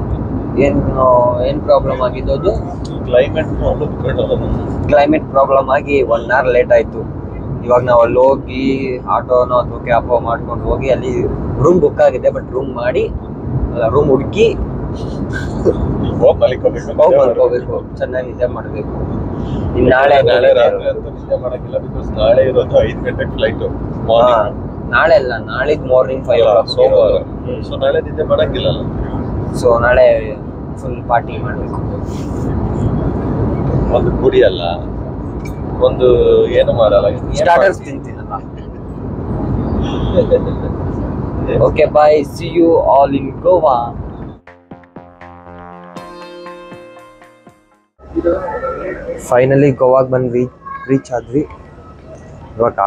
ಏನ್ ಪ್ರಾಬ್ಲಮ್ ಆಗಿದ್ದು? ಅದು ಕ್ಲೈಮೇಟ್ ಪ್ರಾಬ್ಲಮ್ ಆಗಿ 1 hour ಲೇಟ್ ಆಯ್ತು. ಇವಾಗ ನಾವು ಅಲ್ಲಿ ಹೋಗಿ ಆಟೋನೋ ಅಥವಾ ಕ್ಯಾಬೋ ಮಾಡ್ಕೊಂಡು ಹೋಗಿ ಅಲ್ಲಿ ರೂಮ್ ಬುಕ್ ಆಗಿದೆ. ಬಟ್ ರೂಮ್ ಹುಡುಕಿ ಮಲ್ಕೋಬೇಕು. ಚೆನ್ನಾಗಿ ನಿದ್ದೆ ಮಾಡಬೇಕು. ನಾಳೆ ನಿದ್ದೆ ಮಾಡಕ್ಕಿಲ್ಲ, ಬಿಕಾಸ್ ನಾಳೆ ಇರೋದು 5 ಗಂಟೆಗೆ ಫ್ಲೈಟ್. ನಾಳೆ ಅಲ್ಲ, ನಾಳಿದ್ದು ಮಾರ್ನಿಂಗ್ 5 o'clock ಸೋಮವಾರ. ಸೊ ನಾಳೆ ನಿದ್ದೆ ಮಾಡಕ್ಕಿಲ್ಲ. ಸೊ ನಾಳೆ ಫುಲ್ ಪಾರ್ಟಿ ಮಾಡಬೇಕು. ಒಂದು ಕುಡಿಯಲ್ಲ, ಒಂದು ಏನು ಮಾಡಲ್ಲ, ಸ್ಟಾರ್ಟರ್ಸ್ ತಿಂತೀನಲ್ಲ. Okay, bye, see you all in Goa. Finally ಗೋವಾಗೆ ಬಂದ್ವಿ, ರೀಚ್ ಆದ್ವಿ. ಇವಾಗ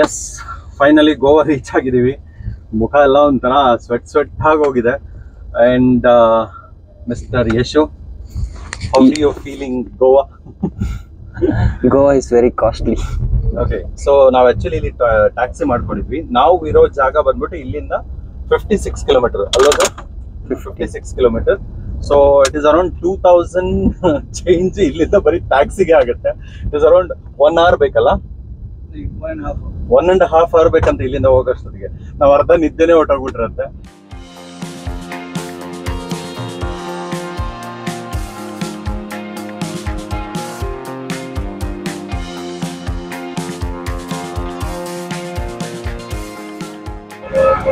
ಎಸ್, ಫೈನಲಿ ಗೋವಾ ರೀಚ್ ಆಗಿದ್ದೀವಿ. ಮುಖ ಎಲ್ಲ ಒಂಥರ ಸ್ವೆಟ್ ಆಗಿ ಹೋಗಿದೆ. And mister Yashu, how do you feeling Goa? Goa is very costly. Okay, so ನಾವು ಆಕ್ಚುಲಿ ಇಲ್ಲಿ ಟ್ಯಾಕ್ಸಿ ಮಾಡ್ಕೊಂಡಿದ್ವಿ. ನಾವು ಇರೋ ಜಾಗ ಬಂದ್ಬಿಟ್ಟು ಇಲ್ಲಿಂದ 56 ಕಿಲೋಮೀಟರ್ ಅಲ್ಲೋದು, 56 kilometre. So it is around 2000 change ಇಲ್ಲಿಂದ ಬರೀ ಟ್ಯಾಕ್ಸಿಗೆ ಆಗುತ್ತೆ. ಇಟ್ ಇಸ್ ಅರೌಂಡ್ 1 hour ಬೇಕಲ್ಲ, 1.5 hour ಬೇಕಂತ ಇಲ್ಲಿಂದ ಹೋಗೋಷ್ಟೊತ್ತಿಗೆ. ನಾವು ಅರ್ಧ ನಿದ್ದೆನೆ ಹೊಟ್ಟೋಗ್ಬಿಟ್ಟಿರತ್ತೆ.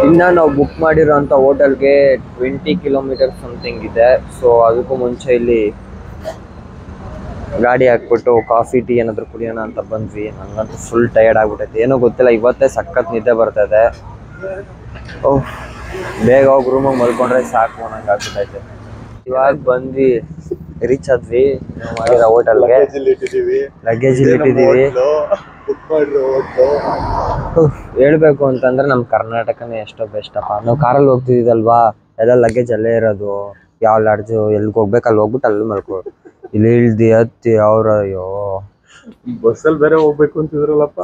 ಇನ್ನ ನಾವು ಬುಕ್ ಮಾಡಿರೋಂಥ ಹೋಟೆಲ್ಗೆ 20 ಕಿಲೋಮೀಟರ್ ಸಮಥಿಂಗ್ ಇದೆ. ಸೊ ಅದಕ್ಕೂ ಮುಂಚೆ ಇಲ್ಲಿ ಗಾಡಿ ಹಾಕ್ಬಿಟ್ಟು ಕಾಫಿ ಟೀ ಏನಾದ್ರು ಕುಡಿಯೋಣ ಅಂತ ಬಂದ್ವಿ. ನಂಗಂತೂ ಫುಲ್ ಟಯರ್ಡ್ ಆಗ್ಬಿಟ್ಟೈತೆ, ಏನೋ ಗೊತ್ತಿಲ್ಲ, ಇವತ್ತೇ ಸಖತ್ ನಿದ್ದೆ ಬರ್ತದೆ. ಓಹ್, ಬೇಗ ಹೋಗಿ ರೂಮಿಗೆ ಮಲ್ಕೊಂಡ್ರೆ ಸಾಕು ಅನ್ನಂಗೆ ಆಗ್ಬಿಟ್ಟೈತೆ. ಇವಾಗ ಬಂದ್ವಿ, ರೀಚ್ ಆದ್ವಿ ನಾವು ಮಾಡಿರೋ ಹೋಟೆಲ್ಗೆ. ಲಗೇಜ್ ಇಲ್ಲಿ ಇಟ್ಟಿದ್ದೀವಿ. ಹೇಳ್ಬೇಕು ಅಂತಂದ್ರೆ ನಮ್ಮ ಕರ್ನಾಟಕನೇ ಎಷ್ಟೋ ಬೆಸ್ಟಪ್ಪ. ನಾವು ಕಾರಲ್ಲಿ ಹೋಗ್ತಿದ್ದೀವಲ್ವಾ, ಎಲ್ಲ ಲಗೇಜ್ ಅಲ್ಲೇ ಇರೋದು. ಯಾವ ಲಾಡ್ಜು ಎಲ್ಲಿಗೆ ಹೋಗ್ಬೇಕು ಅಲ್ಲಿ ಹೋಗ್ಬಿಟ್ಟು ಅಲ್ಲಿ ಮಲ್ಕೋ. ಇಲ್ಲಿ ಇಳ್ದು ಹತ್ತಿ ಅವ್ರ ಅಯ್ಯೋ, ಬಸ್ಸಲ್ಲಿ ಬೇರೆ ಹೋಗ್ಬೇಕು ಅಂತಿದ್ರಲ್ಲಪ್ಪ.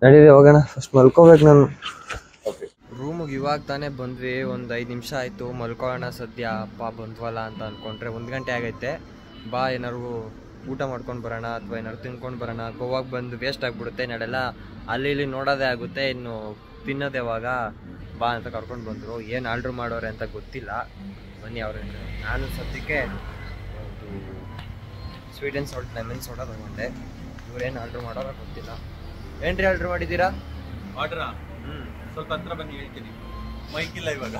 ನಡೀರಿ ಹೋಗೋಣ, ಫಸ್ಟ್ ಮಲ್ಕೋಬೇಕು ನಾನು. ರೂಮಿಗೆ ಇವಾಗ ತಾನೇ ಬಂದ್ವಿ, ಒಂದು 5 ನಿಮಿಷ ಆಯಿತು. ಮಲ್ಕೊಳ್ಳೋಣ ಸದ್ಯ, ಅಪ್ಪ ಬಂದ್ವಲ್ಲ ಅಂತ ಅಂದ್ಕೊಂಡ್ರೆ 1 ಗಂಟೆ ಆಗೈತೆ. ಬಾ ಏನಾರು ಊಟ ಮಾಡ್ಕೊಂಡು ಬರೋಣ ಅಥವಾ ಏನಾದ್ರು ತಿನ್ಕೊಂಡು ಬರೋಣ. ಗೋವಾಗೆ ಬಂದು ವೇಸ್ಟ್ ಆಗಿಬಿಡುತ್ತೆ, ನಡೆಲ್ಲ ಅಲ್ಲಿ ಇಲ್ಲಿ ನೋಡೋದೇ ಆಗುತ್ತೆ, ಇನ್ನು ತಿನ್ನೋದು ಯಾವಾಗ, ಬಾ ಅಂತ ಕರ್ಕೊಂಡು ಬಂದರು. ಏನು ಆರ್ಡ್ರ್ ಮಾಡೋರೆ ಅಂತ ಗೊತ್ತಿಲ್ಲ, ಬನ್ನಿ ಅವ್ರೇನು. ನಾನು ಸದ್ಯಕ್ಕೆ ಒಂದು sweet and salt lemon soda ತಗೊಂಡೆ. ಇವ್ರೇನು ಆರ್ಡ್ರ್ ಮಾಡೋರ ಗೊತ್ತಿಲ್ಲ. ಏನ್ರಿ ಆರ್ಡ್ರ್ ಮಾಡಿದ್ದೀರಾ? ಆರ್ಡ್ರಾ? ಸ್ವಲ್ಪ ಹತ್ರ ಬನ್ನಿ ಹೇಳ್ತೀನಿ, ಮೈಕ್ ಇಲ್ಲ ಇವಾಗ.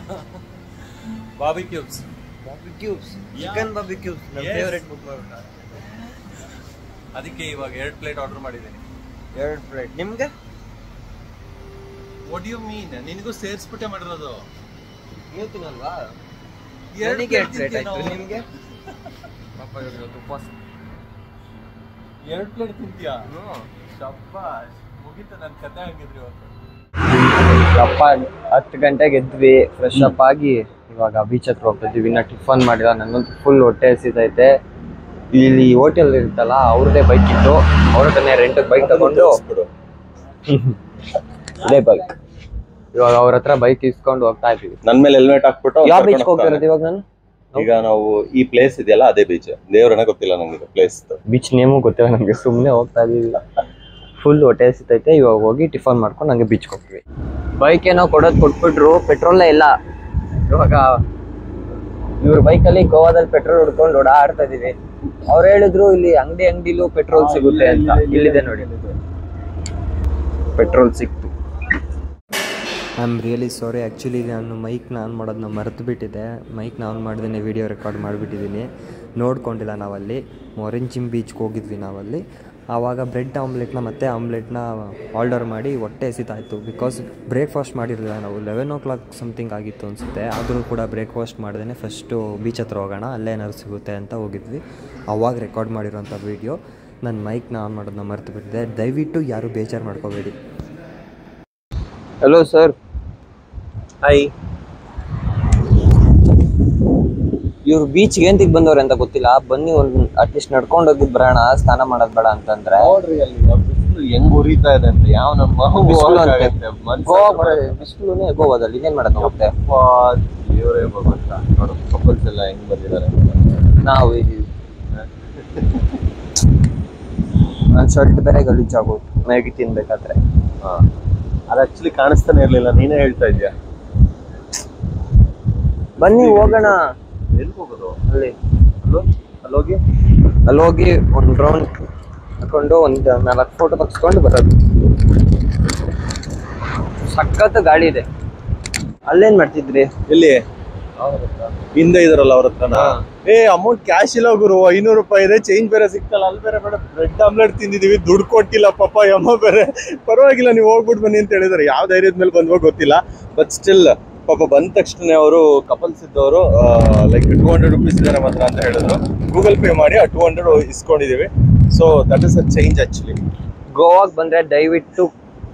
ಬಾರ್ಬಿಕ್ಯೂಸ್, ಚಿಕನ್ ಬಾರ್ಬಿಕ್ಯೂಸ್ ನನ್ನ ಫೇವರೇಟ್ ಬುಕ್ ಮಾಡ್ಬಿಟ್ಟ. ಅದಕ್ಕೆ ಇವಾಗ 2 ಪ್ಲೇಟ್ ಆರ್ಡರ್ ಮಾಡಿದ್ದೀನಿ. 2 ಪ್ಲೇಟ್ ನಿಮ್ಗೆ? What you mean? ನಿನಗೂ ಸೇರಿಸ್ಬಿಟ್ಟೆ ಮಾಡಿರೋದು. ನೀವು ತಿನ್ನಲ್ವಾ? 2 ಪ್ಲೇಟ್ ಆಯ್ತು, ನಿಮಗೆ? ಪಾಪ ಇವ್ರು ಉಪವಾಸ. 2 ಪ್ಲೇಟ್ ತಿಂತೀಯಾ? ಶಬ್ಬಾಷ್, ಮುಗೀತು ನನ್ನ ಕತೆ. ಹಂಗಿದ್ರಿ ಇವತ್ತು ಅಪ್ಪ 10 ಗಂಟೆಗೆ ಎದ್ವಿ, ಫ್ರೆಶ್ ಅಪ್ ಆಗಿ ಇವಾಗ ಬೀಚ್ ಹತ್ರ ಹೋಗ್ತಿದ್ವಿ. ಇನ್ನ ಟಿಫನ್ ಮಾಡಿಲ್ಲ, ನನ್ನಂತೂ ಫುಲ್ ಹೊಟ್ಟೆ ಹಸಿತೈತೆ. ಇಲ್ಲಿ ಹೋಟೆಲ್ ಇರುತ್ತಲ್ಲ, ಅವ್ರದ್ದೇ ಬೈಕ್ ಇತ್ತು, ಅವ್ರ ಹತ್ರನೇ ರೆಂಟಿಗೆ ಬೈಕ್ ತಗೊಂಡು ಇದೇ ಬೈಕ್, ಇವಾಗ ಅವ್ರ ಹತ್ರ ಬೈಕ್ ಇಸ್ಕೊಂಡು ಹೋಗ್ತಾ ಇದ್ವಿ. ನನ್ ಮೇಲೆ ಹೆಲ್ಮೆಟ್ ಹಾಕ್ಬಿಟ್ಟು ಯಾವ ಬೀಚ್ ಹೋಗ್ತಿರೋದು ಇವಾಗ ನಾನು? ಈಗ ನಾವು ಈ ಪ್ಲೇಸ್ ಇದೆಯಲ್ಲ ಅದೇ ಬೀಚ್. ದೇವ್ರನ್ನ ಗೊತ್ತಿಲ್ಲ ನಂಗೆ ಪ್ಲೇಸ್, ಬೀಚ್ ನೇಮು ಗೊತ್ತಿಲ್ಲ ನಮಗೆ, ಸುಮ್ಮನೆ ಹೋಗ್ತಾ ಇದೀವಿ. ಫುಲ್ ಹೊಟ್ಟೆ ಹಸಿತೈತೆ, ಇವಾಗ ಹೋಗಿ ಟಿಫನ್ ಮಾಡ್ಕೊಂಡು ಹಂಗೆ ಬೀಚ್ಗೆ ಹೋಗ್ತೀವಿ. ಬೈಕ್ ಏನೋ ಕೊಡೋದು ಕೊಟ್ಬಿಟ್ರು, ಪೆಟ್ರೋಲೇ ಇಲ್ಲ. ಇವಾಗ ಇವ್ರ ಬೈಕಲ್ಲಿ ಗೋವಾದಲ್ಲಿ ಪೆಟ್ರೋಲ್ ಹುಡ್ಕೊಂಡು ಓಡಾಡ್ತಾ ಇದೀವಿ. ಅವ್ರು ಹೇಳಿದ್ರು ಇಲ್ಲಿ ಅಂಗಡಿಲೂ ಪೆಟ್ರೋಲ್ ಸಿಗುತ್ತೆ ಅಂತ. ಇಲ್ಲಿದೆ ನೋಡಿ, ಪೆಟ್ರೋಲ್ ಸಿಕ್ತು. I am really sorry, actually ನಾನು ಮೈಕ್ನ ಆನ್ ಮಾಡೋದನ್ನ ಮರೆತು ಬಿಟ್ಟಿದ್ದೆ. ಮೈಕ್ನ ಆನ್ ಮಾಡ್ದೇ ವಿಡಿಯೋ ರೆಕಾರ್ಡ್ ಮಾಡಿಬಿಟ್ಟಿದ್ದೀನಿ, ನೋಡ್ಕೊಂಡಿಲ್ಲ. ನಾವಲ್ಲಿ ಮೊರೆಂಚಿಮ್ ಬೀಚ್ಗೆ ಹೋಗಿದ್ವಿ ನಾವಲ್ಲಿ. ಆವಾಗ ಬ್ರೆಡ್ ಆಮ್ಲೆಟ್ನ ಮತ್ತು ಆಮ್ಲೆಟ್ನ ಆರ್ಡರ್ ಮಾಡಿ ಹೊಟ್ಟೆ ಎಸಿತಾಯಿತು. ಬಿಕಾಸ್ ಬ್ರೇಕ್ಫಾಸ್ಟ್ ಮಾಡಿರಲಿಲ್ಲ ನಾವು. 11 o'clock ಸಮಥಿಂಗ್ ಆಗಿತ್ತು ಅನಿಸುತ್ತೆ. ಆದರೂ ಕೂಡ ಬ್ರೇಕ್ಫಾಸ್ಟ್ ಮಾಡ್ದೇ ಫಸ್ಟು ಬೀಚ್ ಹತ್ರ ಹೋಗೋಣ, ಅಲ್ಲೇ ಏನಾದ್ರು ಸಿಗುತ್ತೆ ಅಂತ ಹೋಗಿದ್ವಿ. ಆವಾಗ ರೆಕಾರ್ಡ್ ಮಾಡಿರೋಂಥ ವೀಡಿಯೋ. ನನ್ನ ಮೈಕ್ನ ಆನ್ ಮಾಡೋದನ್ನ ಮರೆತು ಬಿಟ್ಟಿದ್ದೆ, ದಯವಿಟ್ಟು ಯಾರೂ ಬೇಜಾರು ಮಾಡ್ಕೋಬೇಡಿ. Hello sir. ಹಾಯ್. ಇವ್ರು ಬೀಚ್ಗೆ ಎಂತಿಗೆ ಬಂದವ್ರೆ ಅಂತ ಗೊತ್ತಿಲ್ಲ. ಬನ್ನಿ ಒಂದು ಅಟ್ಲೀಸ್ಟ್ ನಡ್ಕೊಂಡು ಹೋಗಿದ್ ಬರೋಣ, ಸ್ನಾನ ಮಾಡೋದ್ ಬೇಡ ಅಂತಂದ್ರೆ. ನೋಡ್ರಿ ಅಲ್ಲಿ ಬಿಸಿಲು ಹೆಂಗ್ ಉರಿತಾ ಇದೆ ಅಂತ. ಯಾವ ನಮ್ಮ ಬಿಸಿಲುನೇ ಗೋವಾದಲ್ಲಿ ಇನ್ನೇನ್ ಮಾಡಕ್ ಹೋಗುತ್ತೆ. ದೇವರೇ ಭಗವಂತ, ನೋಡು ಕಪಲ್ಸ್ ಎಲ್ಲ ಹೆಂಗ್ ಬಂದಿದ್ದಾರೆ. ನಾವು ನನ್ನ ಶರ್ಟ್ ಬೇರೆ ಗಲೀಜಾಗೋದು ಮ್ಯಾಗಿ ತಿನ್ಬೇಕಾದ್ರೆ. ಅದು ಆಕ್ಚುಲಿ ಕಾಣಿಸ್ತಾನೆ ಇರ್ಲಿಲ್ಲ, ನೀನೇ ಹೇಳ್ತಾ ಇದ್ಯಾ. ಬನ್ನಿ ಹೋಗೋಣ. ಎಲ್ಲಿ ಹೋಗೋದು? ಅಲ್ಲಿ ಅಲ್ಲೋಗಿ ಒಂದು ರೌಂಡ್ ಹಾಕೊಂಡು ಒಂದು 4 ಫೋಟೋ ತೆಗೆಸ್ಕೊಂಡು ಬರೋದು. ಸಖತ್ ಗಾಡಿ ಇದೆ. ಅಲ್ಲೇನ್ ಮಾಡ್ತಿದ್ರಿ? ಎಲ್ಲಿ ಹಿಂದೆ ಇದಾರಲ್ಲ ಅವ್ರ ಹತ್ರನ? ಅಮೌಂಟ್ ಕ್ಯಾಶ್ ಇಲ್ಲ ಗುರು, 500 ರೂಪಾಯಿ ಇದೆ, ಚೇಂಜ್ ಬೇರೆ ಸಿಗ್ತಲ್ಲ. ಅಲ್ಲಿ ಬೇರೆ ಬೇಡ ಬ್ರೆಡ್ ಆಮ್ಲೆಟ್ ತಿಂದಿದೀವಿ, ದುಡ್ಡು ಕೊಟ್ಟಿಲ್ಲ ಪಾಪ ಯಮ್ಮ ಬೇರೆ. ಪರವಾಗಿಲ್ಲ ನೀವು ಹೋಗ್ಬಿಟ್ಟು ಬನ್ನಿ ಅಂತ ಹೇಳಿದಾರೆ. ಯಾವ ಧೈರ್ಯದ ಮೇಲೆ ಬಂದ್ವೋ ಗೊತ್ತಿಲ್ಲ, ಬಟ್ ಸ್ಟಿಲ್ ಪಾಪ ಬಂದ ತಕ್ಷಣ ಅವರು ಕಪಲ್ಸ್ ಇದ್ದವರು ಲೈಕ್ 200 ರೂಪೀಸ್ ಇದೆ ನಮ್ಮ ಹತ್ರ ಅಂತ ಹೇಳಿದ್ರು. ಗೂಗಲ್ ಪೇ ಮಾಡಿ ಆ 200 ಇಸ್ಕೊಂಡಿದೀವಿ. So that is a change actually. ಗೋವಾಗೆ ಬಂದರೆ ದಯವಿಟ್ಟು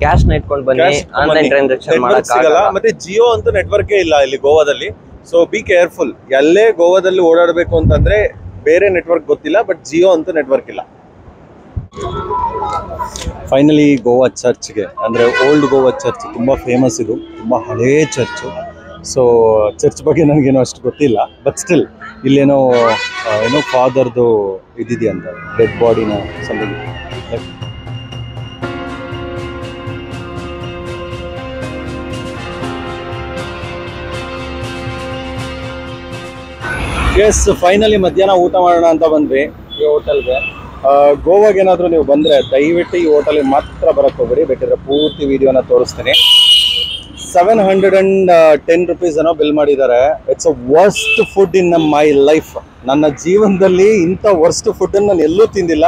ಕ್ಯಾಶ್ ನ ಇಟ್ಕೊಂಡು ಬನ್ನಿ, ಆನ್ಲೈನ್ ಟ್ರಾನ್ಸಾಕ್ಷನ್ ಮಾಡಕ್ ಸಿಗಲ್ಲ. ಮತ್ತೆ ಜಿಯೋ ಅಂತೂ ನೆಟ್ವರ್ಕೇ ಇಲ್ಲ ಇಲ್ಲಿ ಗೋವಾದಲ್ಲಿ. So be careful. ಎಲ್ಲೇ ಗೋವಾದಲ್ಲಿ ಓಡಾಡಬೇಕು ಅಂತಂದ್ರೆ ಬೇರೆ ನೆಟ್ವರ್ಕ್ ಗೊತ್ತಿಲ್ಲ, ಬಟ್ ಜಿಯೋ ಅಂತೂ ನೆಟ್ವರ್ಕ್ ಇಲ್ಲ. ಫೈನಲಿ ಗೋವಾ ಚರ್ಚ್ಗೆ, ಅಂದರೆ ಓಲ್ಡ್ ಗೋವಾ ಚರ್ಚ್ ತುಂಬ ಫೇಮಸ್, ಇದು ತುಂಬ ಹಳೇ ಚರ್ಚು. ಸೊ ಚರ್ಚ್ ಬಗ್ಗೆ ನನಗೇನೋ ಅಷ್ಟು ಗೊತ್ತಿಲ್ಲ, ಬಟ್ ಸ್ಟಿಲ್ ಇಲ್ಲೇನೋ ಏನೋ ಫಾದರ್ದು ಇದಿದೆಯಂತ, ಡೆಡ್ ಬಾಡಿನ ಸಂಬಂಧ. ಎಸ್, ಫೈನಲಿ ಮಧ್ಯಾಹ್ನ ಊಟ ಮಾಡೋಣ ಅಂತ ಬಂದ್ವಿ ಈ ಹೋಟೆಲ್ಗೆ. ಗೋವಾಗೆ ಏನಾದರೂ ನೀವು ಬಂದರೆ ದಯವಿಟ್ಟು ಈ ಹೋಟೆಲ್ಗೆ ಮಾತ್ರ ಬರೋಕ್ಕೆ ಹೋಗ್ಬೇಡಿ, ಬೇಕಿದ್ರೆ ಪೂರ್ತಿ ವಿಡಿಯೋನ ತೋರಿಸ್ತೀನಿ. 710 rupees ಏನೋ ಬಿಲ್ ಮಾಡಿದ್ದಾರೆ. It's a worst food in my life. ನನ್ನ ಜೀವನದಲ್ಲಿ ಇಂಥ ವರ್ಸ್ಟ್ ಫುಡ್ಡನ್ನು ನಾನು ಎಲ್ಲೂ ತಿಂದಿಲ್ಲ.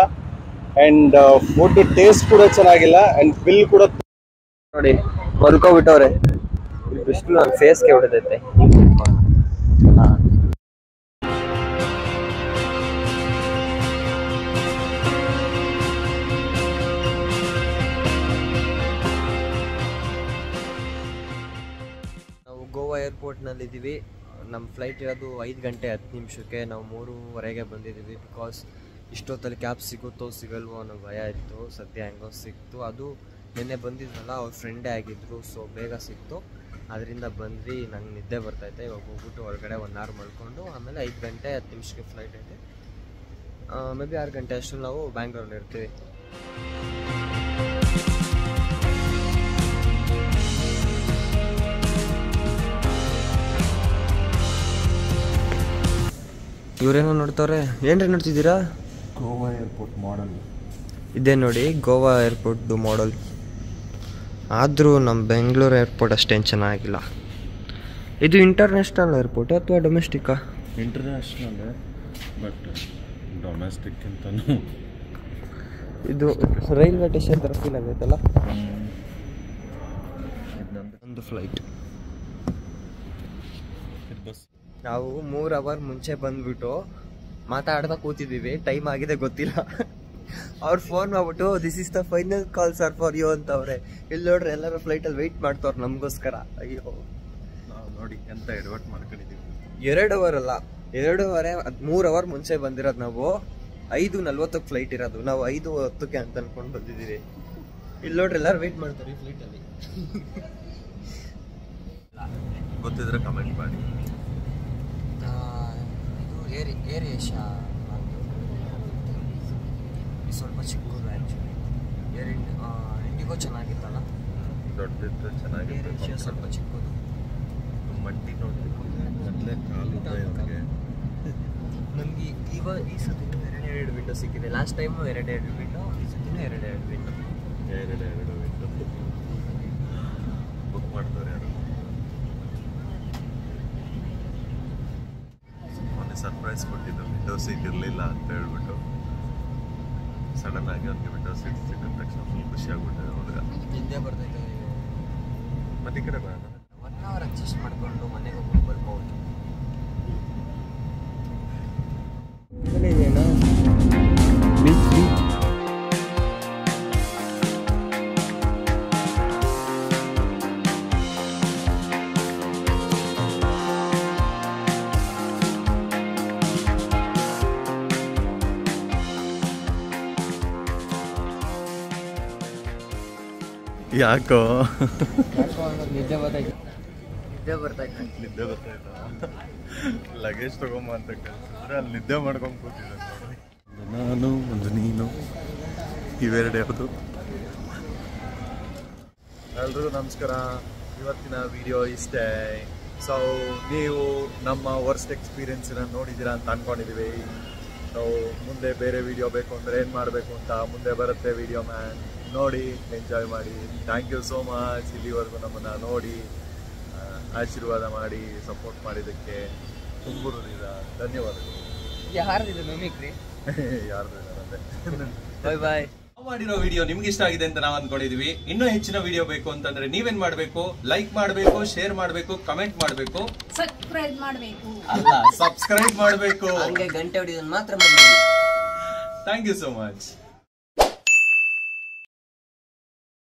ಆ್ಯಂಡ್ ಫುಡ್ ಟೇಸ್ಟ್ ಕೂಡ ಚೆನ್ನಾಗಿಲ್ಲ, ಆ್ಯಂಡ್ ಬಿಲ್ ಕೂಡ ನೋಡಿ ಮಲ್ಕೋಬಿಟ್ಟವ್ರೆ. ಬಿಸಿಲು ನನ್ನ ಫೇಸ್ಗೆ ಹೊಡೆದೈತೆ. ಗೋವಾ ಏರ್ಪೋರ್ಟ್ನಲ್ಲಿ ಇದ್ದೀವಿ. ನಮ್ಮ ಫ್ಲೈಟ್ ಇರೋದು 5 ಗಂಟೆ 10 ನಿಮಿಷಕ್ಕೆ. ನಾವು 3:15ಗೆ ಬಂದಿದ್ದೀವಿ. ಬಿಕಾಸ್ ಇಷ್ಟೊತ್ತಲ್ಲಿ ಕ್ಯಾಬ್ ಸಿಗುತ್ತೋ ಸಿಗಲ್ವೋ ಅನ್ನೋ ಭಯ ಇತ್ತು. ಸದ್ಯ ಹೆಂಗೋ ಸಿಕ್ತು. ಅದು ನಿನ್ನೆ ಬಂದಿದ್ನಲ್ಲ, ಅವ್ರ ಫ್ರೆಂಡೇ ಆಗಿದ್ರು, ಸೊ ಬೇಗ ಸಿಕ್ತು. ಅದರಿಂದ ಬಂದ್ವಿ. ನಂಗೆ ನಿದ್ದೆ ಬರ್ತೈತೆ. ಇವಾಗ ಹೋಗ್ಬಿಟ್ಟು ಹೊರಗಡೆ 1 hour ಮಲ್ಕೊಂಡು ಆಮೇಲೆ 5 ಗಂಟೆ 10 ನಿಮಿಷಕ್ಕೆ ಫ್ಲೈಟ್ ಐತೆ. ಮೇ ಬಿ 6 ಗಂಟೆ ಅಷ್ಟು ನಾವು ಬ್ಯಾಂಗ್ಳೂರಲ್ಲಿ ಇರ್ತೀವಿ. ಇವರೇನೋ ನೋಡ್ತವ್ರೆ. ಏನ್ರಿ ನೋಡ್ತಿದ್ದೀರಾ? ಗೋವಾ ಏರ್ಪೋರ್ಟ್ ಮಾಡಲ್ ಇದೇ ನೋಡಿ, ಗೋವಾ ಏರ್ಪೋರ್ಟ್ದು ಮಾಡಲ್. ಆದರೂ ನಮ್ಮ ಬೆಂಗಳೂರು ಏರ್ಪೋರ್ಟ್ ಅಷ್ಟೇನು ಚೆನ್ನಾಗಿಲ್ಲ. ಇದು ಇಂಟರ್ನ್ಯಾಷನಲ್ ಏರ್ಪೋರ್ಟ್ ಅಥವಾ ಡೊಮೆಸ್ಟಿಕ್ಕಾ? ಇಂಟರ್ನ್ಯಾಷನಲ್, ಬಟ್ ಡೊಮೆಸ್ಟಿಕ್ ಅಂತಲೂ ಇದು ರೈಲ್ವೆ ಸ್ಟೇಷನ್ ಥರ ಫೀಲ್ ಆಗೈತಲ್ಲ. ಒಂದು ಫ್ಲೈಟ್. ನಾವು 3 hour ಮುಂಚೆ ಬಂದ್ಬಿಟ್ಟು ಮಾತಾಡ್ತಾ ಕೂತಿದ್ದೀವಿ. ಟೈಮ್ ಆಗಿದೆ ಗೊತ್ತಿಲ್ಲ. ಅವ್ರು ಫೋನ್ ಮಾಡ್ಬಿಟ್ಟು this is the final call sir for you ಅಂತವ್ರೆ. ಇಲ್ಲಿ ನೋಡ್ರಿ, ಎಲ್ಲರೂ ಫ್ಲೈಟಲ್ಲಿ ವೆಯ್ಟ್ ಮಾಡ್ತವ್ರು ನಮಗೋಸ್ಕರ. ಅಯ್ಯೋ ನಾವು ನೋಡಿ ಎಂತ ಎಡವಟ್ ಮಾಡ್ಕೊಂಡಿದ್ದೀವಿ. 2 hour ಅಲ್ಲ, 2:15 3 hour ಮುಂಚೆ ಬಂದಿರೋದು ನಾವು. 5:40ಕ್ಕೆ ಫ್ಲೈಟ್ ಇರೋದು. ನಾವು 5:10ಕ್ಕೆ ಅಂತ ಅನ್ಕೊಂಡು ಬಂದಿದ್ದೀವಿ. ಇಲ್ಲಿ ನೋಡ್ರಿ, ಎಲ್ಲರೂ ವೆಯ್ಟ್ ಮಾಡ್ತಾರೆ ಈ ಫ್ಲೈಟಲ್ಲಿ. ಗೊತ್ತಿದ್ರೆ ಕಮೆಂಟ್ ಮಾಡಿ. ಇದು ಏರ್ ಏಷ್ಯಾ ಸ್ವಲ್ಪ ಚಿಕ್ಕದು ಆ್ಯಕ್ಚುಲಿ. ಇಂಡಿಗೋ ಚೆನ್ನಾಗಿತ್ತಲ್ಲ, ದೊಡ್ಡದಿತ್ತು, ಚೆನ್ನಾಗಿತ್ತು. ಏರ್ ಏಷ್ಯಾ ಸ್ವಲ್ಪ ಚಿಕ್ಕದು. ಮಟ್ಟಿ ನೋಡಿ ಮೊದಲೇ ಕಾಲು ನಮಗೆ ಇವಾಗ ಈ ಸತಿ 2 ವಿಂಡೋ ಸಿಕ್ಕಿದೆ. ಲಾಸ್ಟ್ ಟೈಮು 2 ವಿಂಡೋ, ಈ ಸತಿನೂ 2 ವಿಂಡೋ. 2 ವಿಂಡೋ ಬುಕ್ ಮಾಡ್ತಾರೆ ಯಾರು. ಮೊನ್ನೆ ಸರ್ಪ್ರೈಸ್ ಕೊಟ್ಟಿದ್ದು, ವಿಂಡೋ ಸೀಟ್ ಇರಲಿಲ್ಲ ಅಂತ ಹೇಳ್ಬಿಟ್ಟು. ಸಡನ್ ಆಗಿ ಅವ್ನಿಗೆ ವಿಂಡೋ ಸೀಟ್ ಸಿಕ್ಕಿದ ತಕ್ಷಣ ಫುಲ್ ಖುಷಿ ಆಗ್ಬಿಟ್ಟಿದೆ ಹುಡುಗ. ನಿದ್ದೆ ಬರ್ತೈತೆ. ಮತ್ತೆ ಈ ಕಡೆ ಬೇಡ, 1 hour ಅಡ್ಜಸ್ಟ್ ಮಾಡಿಕೊಂಡು ಮನೆಗೆ ಹೋಗಿ ಬರ್ಬೋದು. ಇದೇನಾ ಬೀಚ್? ಯಾಕೋ ನಿದ್ದೆ ಬರ್ತಾಯ್ತು. ನಿದ್ದೆ ಬರ್ತಾಯ್ತಾ? ಲಗೇಜ್ ತಗೊಂಬ ಅಂತ ಕಳಿಸಿದ್ರೆ ಅಲ್ಲಿ ನಿದ್ದೆ ಮಾಡ್ಕೊಂಡು ಕೂತಿದ್ದೆ ನೋಡಿ. ನಾನು ಒಂದು ನೀನು, ಇವೆರಡು ಯಾವುದು? ಎಲ್ರಿಗೂ ನಮಸ್ಕಾರ. ಇವತ್ತಿನ ವಿಡಿಯೋ ಇಷ್ಟೇ. ಸೊ ನೀವು ನಮ್ಮ ವರ್ಸ್ಟ್ ಎಕ್ಸ್ಪೀರಿಯನ್ಸನ್ನ ನೋಡಿದ್ದೀರಾ ಅಂತ ಅಂದ್ಕೊಂಡಿದ್ದೀವಿ. ಸೊ ಮುಂದೆ ಬೇರೆ ವಿಡಿಯೋ ಬೇಕು ಅಂದರೆ ಏನು ಮಾಡಬೇಕು ಅಂತ ಮುಂದೆ ಬರುತ್ತೆ ವಿಡಿಯೋ ಮ್ಯಾನ್. ನೋಡಿ, ಎಂಜಾಯ್ ಮಾಡಿ. Thank you so much. ಇಲ್ಲಿವರೆಗೂ ನಮ್ಮನ್ನು ನೋಡಿ ಆಶೀರ್ವಾದ ಮಾಡಿ ಸಪೋರ್ಟ್ ಮಾಡಿದ್ದಕ್ಕೆ ತುಂಬ ಧನ್ಯವಾದಗಳು. ಯಾರ್ದಿದೆ ಮಿಮಿಕ್ರಿ? ಯಾರ್ದು ಬಾಯ್ ಬಾಯ್. ಮಾಡಿರೋ ವಿಡಿಯೋ ನಿಮ್ಗೆ ಇಷ್ಟ ಆಗಿದೆ ಅಂತ ನಾವು ಅಂದ್ಕೊಂಡಿದೀವಿ. ಇನ್ನೂ ಹೆಚ್ಚಿನ ವಿಡಿಯೋ ಬೇಕು ಅಂತಂದ್ರೆ ನೀವೇನ್ ಮಾಡ್ಬೇಕು? ಲೈಕ್ ಮಾಡಬೇಕು, ಶೇರ್ ಮಾಡಬೇಕು, ಕಮೆಂಟ್ ಮಾಡಬೇಕು, ಸಬ್ಸ್ಕ್ರೈಬ್ ಮಾಡಬೇಕು. ಅಲ್ಲ, ಸಬ್ಸ್ಕ್ರೈಬ್ ಮಾಡಬೇಕು. ಹಂಗೆ ಗಂಟೆ ಹೊಡಿಯೋದನ್ನ ಮಾತ್ರ ಮಾಡಿ. Thank you so much.